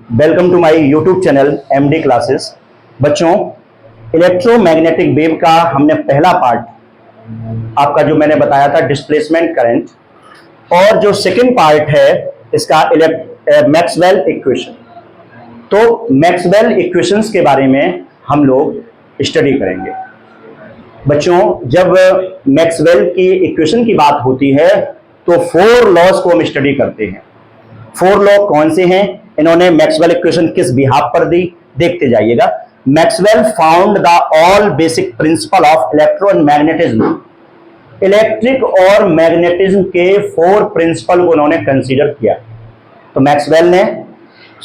Welcome to my YouTube channel MD classes. बच्चों, electromagnetic wave का हमने पहला पार्ट आपका जो मैंने बताया था डिस्प्लेसमेंट करंट, और जो सेकंड पार्ट है इसका मैक्सवेल इक्वेशन। तो मैक्सवेल इक्वेशंस के बारे में हम लोग स्टडी करेंगे। बच्चों, जब मैक्सवेल की इक्वेशन की बात होती है तो 4 लॉज को हम स्टडी करते हैं। 4 लॉ कौन से हैं, इन्होंने मैक्सवेल इक्वेशन किस बिहाफ पर दी, देखते जाइएगा। Maxwell found the all basic principle of electro and magnetism. Electric और मैग्नेटिज्म के 4 प्रिंसिपल को उन्होंने कंसीडर किया। तो मैक्सवेल ने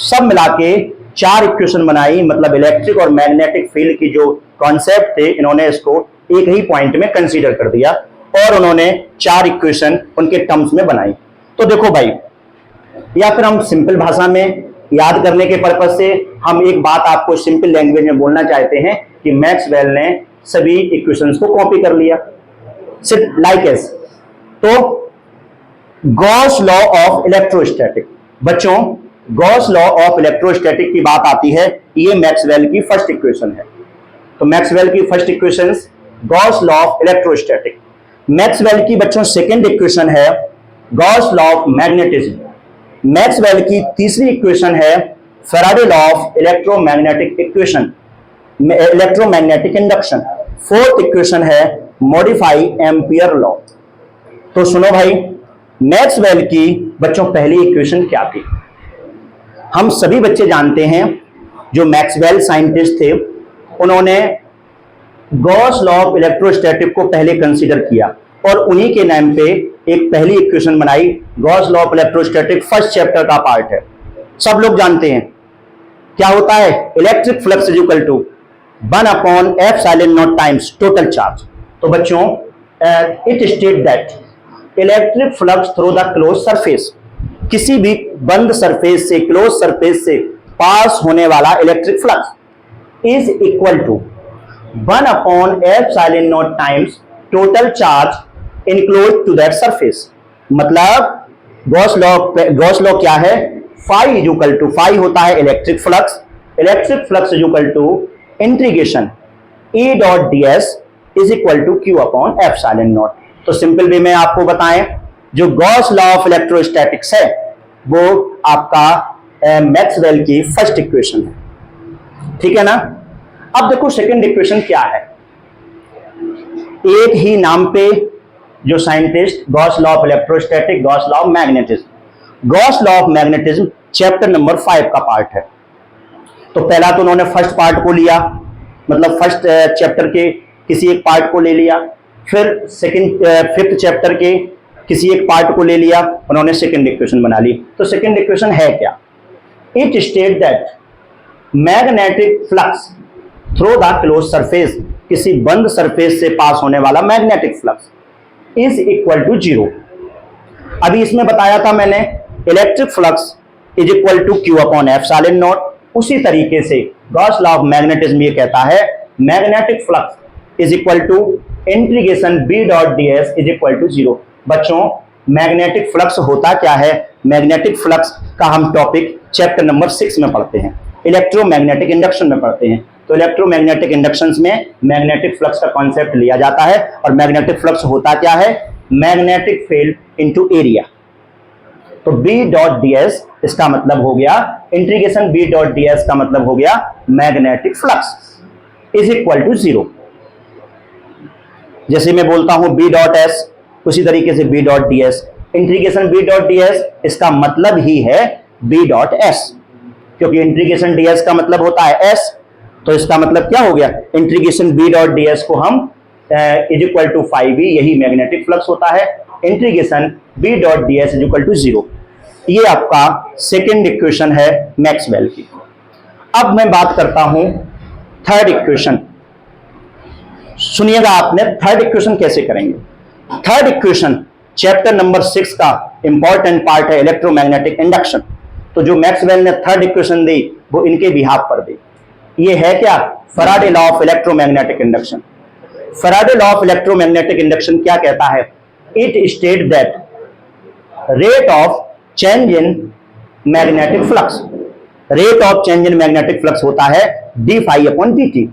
सब मिला के 4 इक्वेशन बनाई, मतलब इलेक्ट्रिक और मैग्नेटिक फील्ड की जो कॉन्सेप्ट थे इन्होंने इसको एक ही पॉइंट में कंसीडर कर दिया और उन्होंने 4 इक्वेशन उनके टर्म्स में बनाई। तो देखो भाई, या फिर हम सिंपल भाषा में याद करने के पर्पज से हम एक बात आपको सिंपल लैंग्वेज में बोलना चाहते हैं कि मैक्सवेल ने सभी इक्वेशंस को कॉपी कर लिया, सिर्फ लाइक एस। तो गॉस लॉ ऑफ इलेक्ट्रोस्टैटिक, बच्चों गॉस लॉ ऑफ इलेक्ट्रोस्टैटिक की बात आती है, ये मैक्सवेल की फर्स्ट इक्वेशन है। तो मैक्सवेल की first equation Gauss law of electrostatic. Maxwell की बच्चों सेकंड इक्वेशन है Gauss law of magnetism. Maxwell की तीसरी इक्वेशन है Faraday law of electromagnetic equation, electromagnetic induction. Fourth equation है मॉडिफाई एम्पियर लॉ। तो सुनो भाई, मैक्सवेल की बच्चों पहली इक्वेशन क्या थी? हम सभी बच्चे जानते हैं जो मैक्सवेल साइंटिस्ट थे उन्होंने गॉस लॉ ऑफ इलेक्ट्रोस्टैटिक को पहले कंसीडर किया और उन्हीं के नाम पे एक पहली इक्वेशन बनाई। Gauss law of electrostatic first chapter का पार्ट है, सब लोग जानते हैं क्या होता है। Electric flux is equal to 1/f(0) times total charge. तो बच्चों it state that electric flux through the close surface, किसी भी बंद सरफेस से, क्लोज सरफेस से पास होने वाला electric flux is equal to 1/f(0) times total charge inclose to that surface. मतलब गॉस लॉ क्या है, phi is equal to, phi होता है electric flux, electric flux is equal to integration E dot ds is equal to Q/f(0). तो simple way में आपको बताएं, जो गॉस लॉ ऑफ इलेक्ट्रोस्टैटिक्स है वो आपका मैक्सवेल की फर्स्ट इक्वेशन है, ठीक है ना। अब देखो सेकंड इक्वेशन क्या है। एक ही नाम पे जो scientist, Gauss law of electrostatic, Gauss law of magnetism. Gauss law of magnetism chapter number 5 का पार्ट है। तो पहला तो उन्होंने फर्स्ट पार्ट को लिया, मतलब फर्स्ट चैप्टर के किसी एक पार्ट को ले लिया, फिर फिफ्थ चैप्टर के किसी एक पार्ट को ले लिया, उन्होंने सेकंड इक्वेशन बना ली। तो सेकंड इक्वेशन है क्या? It state that magnetic flux through the close surface, किसी बंद सरफेस से पास होने वाला magnetic flux is equal to 0। अभी इसमें बताया था मैंने electric flux is equal to Q/f(0). उसी तरीके से गॉस लॉ ऑफ मैग्नेटिज्म ये कहता है magnetic flux is equal to integration B dot ds is equal to 0। बच्चों मैग्नेटिक फ्लक्स होता क्या है? मैग्नेटिक फ्लक्स का हम टॉपिक चैप्टर नंबर 6 में पढ़ते हैं, इलेक्ट्रोमैग्नेटिक इंडक्शन में पढ़ते हैं। तो इलेक्ट्रोमैग्नेटिक इंडक्शंस में मैग्नेटिक फ्लक्स का कॉन्सेप्ट लिया जाता है और मैग्नेटिक फ्लक्स होता क्या है? Magnetic field into area. तो B डॉट ds इसका मतलब हो गया, इंटीग्रेशन B डॉट ds का मतलब हो गया magnetic flux is equal to 0। जैसे मैं बोलता हूं B डॉट s, उसी तरीके से B dot ds, integration B dot ds इसका मतलब ही है B डॉट s, क्योंकि इंटीग्रेशन ds का मतलब होता है s। तो इसका मतलब क्या हो गया, इंटीग्रेशन B डॉट ds को हम इज इक्वल टू 5V, यही मैग्नेटिक फ्लक्स होता है। Integration B dot ds is equal to 0। ये आपका सेकंड इक्वेशन है मैक्सवेल की। अब मैं बात करता हूं थर्ड इक्वेशन। सुनिएगा आपने, थर्ड इक्वेशन कैसे करेंगे। थर्ड इक्वेशन चैप्टर नंबर 6 का इंपॉर्टेंट पार्ट है इलेक्ट्रोमैग्नेटिक इंडक्शन। तो जो मैक्सवेल ने थर्ड इक्वेशन दी वो इनके बिहाफ पर दी। ये है क्या? Faraday law of electromagnetic induction. Faraday law of electromagnetic induction क्या कहता है? It state that rate of change in magnetic flux rate of change in magnetic flux होता है d phi upon D t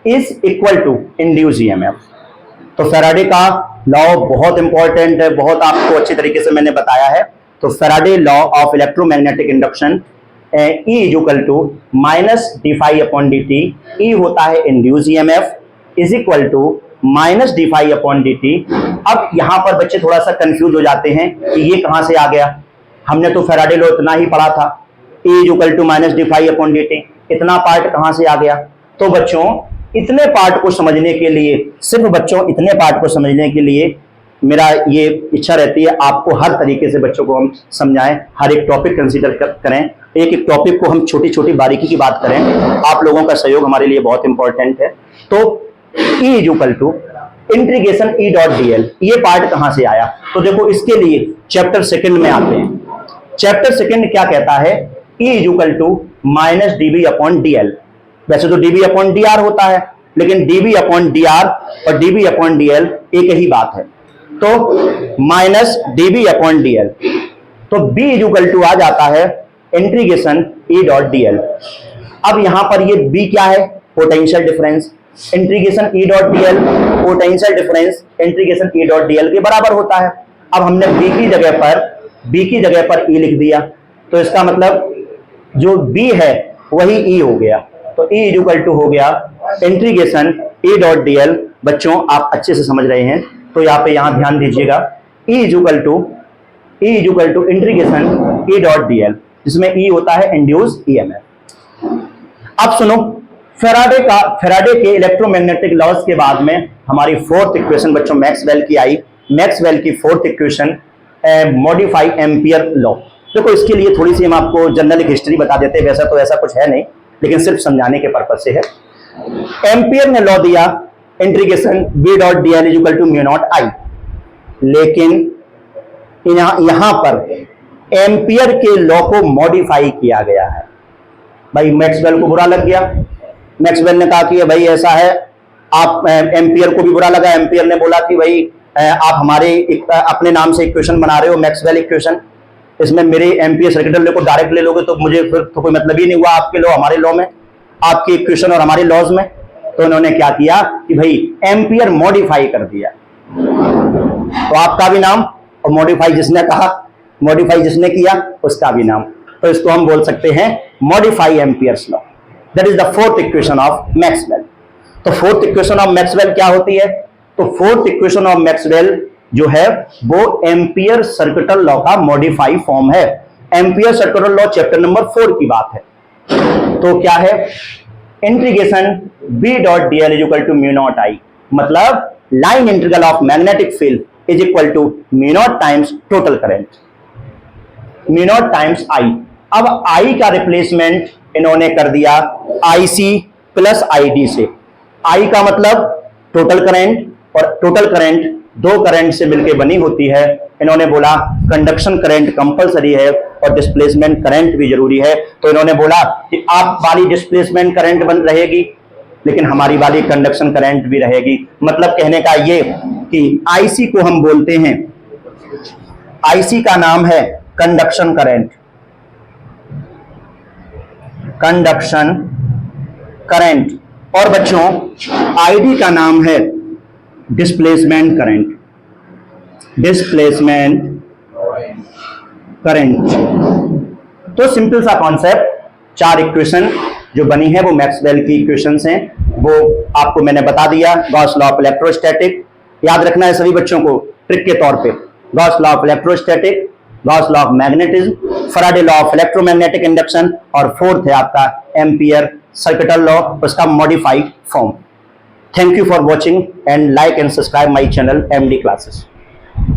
is equal to induce EMF. तो Faraday का law बहुत important है, बहुत आपको अच्छी तरीके से मैंने बताया है। तो Faraday law of electromagnetic induction E is equal to minus D phi upon D T, E होता है induced EMF, is equal to minus D phi upon D T. अब यहां पर बच्चे थोड़ा सा कंफ्यूज हो जाते हैं कि ये कहां से आ गया, हमने तो फैराडे लॉ इतना ही पढ़ा था, E is equal to minus D phi upon D t, इतना पार्ट कहां से आ गया। तो बच्चों इतने पार्ट को समझने के लिए, सिर्फ बच्चों इतने पार्ट को समझने के लिए मेरा ये इच्छा रहती है आपको हर तरीके से बच्चों को हम समझाएं, हर एक टॉपिक कंसीडर करें, एक एक टॉपिक को हम छोटी छोटी बारीकी की बात करें। आप लोगों का सहयोग हमारे लिए बहुत इंपॉर्टेंट है। तो E is equal to integration E dot D l, ये पार्ट कहां से आया। तो देखो इसके लिए चैप्टर सेकंड में आते हैं। चैप्टर सेकंड क्या कहता है, E is equal to minus d b upon d l. वैसे तो डीबी अपॉन डी आर होता है, लेकिन डीबी अपॉन डी आर और डीबी अपॉन डी एल एक ही बात है। तो minus d b upon d l, तो B इज इक्वल टू आ जाता है इंटीग्रेशन E डॉट डी एल। अब यहां पर ये B क्या है, पोटेंशियल डिफरेंस, इंटीग्रेशन E dot D l potential difference इंटीग्रेशन E डॉट डी एल के बराबर होता है। अब हमने B की जगह पर E लिख दिया, तो इसका मतलब जो B है वही E हो गया। तो E इज इक्वल टू हो गया integration E dot D L. बच्चों आप अच्छे से समझ रहे हैं, तो यहां ध्यान दीजिएगा, E is equal to integration E dot D l, जिसमें E होता है इंड्यूस ईएमएफ। अब सुनो, फैराडे के इलेक्ट्रोमैग्नेटिक लॉज के बाद में हमारी फोर्थ इक्वेशन बच्चों मैक्सवेल की आई। मैक्सवेल की fourth equation modify ampere law. देखो इसके लिए थोड़ी सी हम आपको जनरल हिस्ट्री बता देते हैं, वैसा तो ऐसा कुछ है नहीं, लेकिन सिर्फ समझाने के पर्पज से है। एम्पियर ने लॉ दिया integration B dot D L is equal to mu naught I, लेकिन यहां पर एम्पियर के लॉ को मॉडिफाई किया गया है। भाई मैक्सवेल को बुरा लग गया, मैक्सवेल ने कहा कि भाई ऐसा है, आप एम्पियर को भी बुरा लगा। एम्पियर ने बोला कि भाई आप हमारे अपने नाम से इक्वेशन बना रहे हो मैक्सवेल इक्वेशन, इसमें मेरे एम्पियर सर्किटल लॉ को डायरेक्ट ले लोगे तो मुझे फिर तो कोई मतलब ही नहीं हुआ आपके लॉ हमारे लॉ में, आपकी इक्वेशन और हमारे लॉज में। तो उन्होंने क्या किया कि भाई एम्पियर मॉडिफाई कर दिया, तो आपका भी नाम और मॉडिफाई जिसने किया उसका भी नाम। तो इसको हम बोल सकते हैं modify Ampere's law. That is the fourth equation of Maxwell. तो फोर्थ इक्वेशन ऑफ मैक्सवेल क्या होती है, तो फोर्थ इक्वेशन ऑफ मैक्सवेल जो है वो एम्पियर सर्किटल लॉ का मॉडिफाई फॉर्म है। Ampere circuital law chapter number 4 की बात है। तो क्या है, integration B dot D L is equal to mu naught I, मतलब line integral of magnetic field is equal to mu naught times total current, mu naught times I। अब I का replacement इन्होंने कर दिया IC प्लस ID से। I का मतलब total current, और टोटल करंट दो करंट से मिलकर बनी होती है। इन्होंने बोला कंडक्शन करंट कंपलसरी है और डिस्प्लेसमेंट करंट भी जरूरी है। तो इन्होंने बोला कि आप वाली डिस्प्लेसमेंट करंट बन रहेगी, लेकिन हमारी वाली कंडक्शन करंट भी रहेगी। मतलब कहने का ये कि IC को हम बोलते हैं, IC का नाम है कंडक्शन करंट, कंडक्शन करंट, और बच्चों ID का नाम है डिस्प्लेसमेंट करंट, डिस्प्लेसमेंट करंट। तो सिंपल सा कॉन्सेप्ट, चार इक्वेशन जो बनी है वो मैक्सवेल की इक्वेशंस हैं, वो आपको मैंने बता दिया। गॉस लॉ ऑफ इलेक्ट्रोस्टैटिक याद रखना है सभी बच्चों को ट्रिक के तौर पे, Gauss law of electrostatic, Gauss law of magnetism, Faraday law of electromagnetic induction, और फोर्थ है आपका एम्पियर सर्किटल लॉ, उसका modified form. Thank you for watching and like and subscribe my channel MD Classes.